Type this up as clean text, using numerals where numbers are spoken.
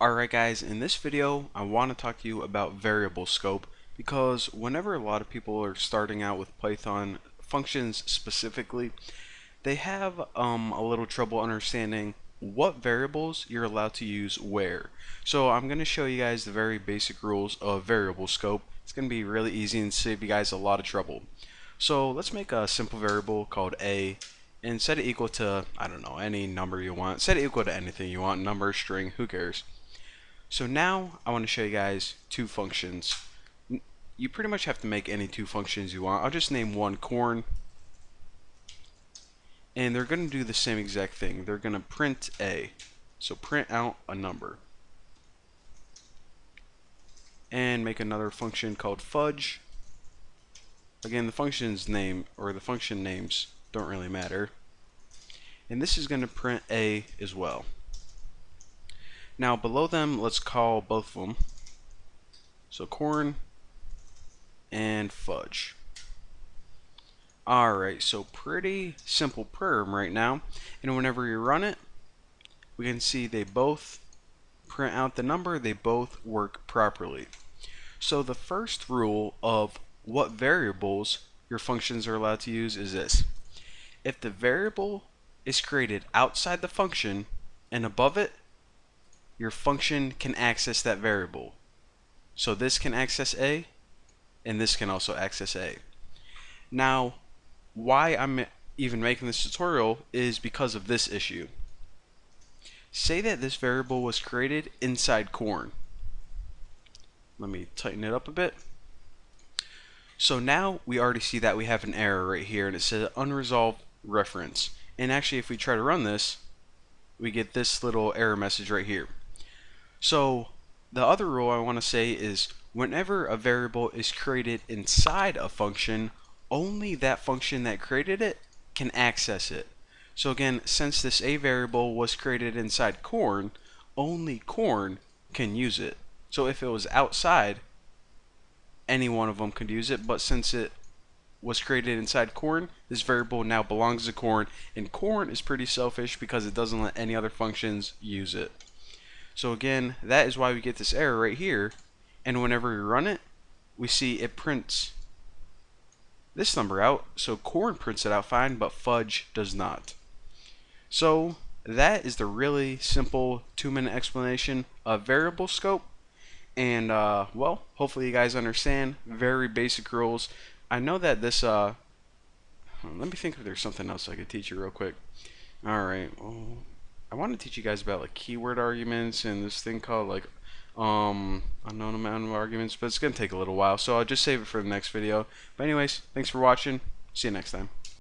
Alright guys, in this video I want to talk to you about variable scope because whenever a lot of people are starting out with Python functions specifically, they have a little trouble understanding what variables you're allowed to use where. So I'm going to show you guys the very basic rules of variable scope. It's going to be really easy and save you guys a lot of trouble. So let's make a simple variable called a and set it equal to, I don't know, any number you want. Set it equal to anything you want, number, string, who cares. So now I want to show you guys two functions. You pretty much have to make any two functions you want. I'll just name one corn, and they're going to do the same exact thing. They're going to print a, so print out a number, and make another function called fudge. Again, the function's name or the function names don't really matter, and this is going to print a as well. Now below them, let's call both of them. So corn and fudge. Alright, so pretty simple program right now. And whenever you run it, we can see they both print out the number, they both work properly. So the first rule of what variables your functions are allowed to use is this. If the variable is created outside the function and above it, your function can access that variable. So this can access a, and this can also access a. Now, why I'm even making this tutorial is because of this issue. Say that this variable was created inside corn. Let me tighten it up a bit. So now we already see that we have an error right here, and it says unresolved reference. And actually, if we try to run this, we get this little error message right here. So the other rule I want to say is whenever a variable is created inside a function, only that function that created it can access it. So again, since this a variable was created inside corn, only corn can use it. So if it was outside, any one of them could use it, but since it was created inside corn, this variable now belongs to corn, and corn is pretty selfish because it doesn't let any other functions use it. So again, that is why we get this error right here, and whenever we run it, we see it prints this number out, so corn prints it out fine, but fudge does not. So that is the really simple 2-minute explanation of variable scope, and well, hopefully you guys understand. Very basic rules. I know that this let me think if there's something else I could teach you real quick. Alright, well, I want to teach you guys about like keyword arguments and this thing called like unknown amount of arguments, but it's gonna take a little while, so I'll just save it for the next video. But anyways, thanks for watching. See you next time.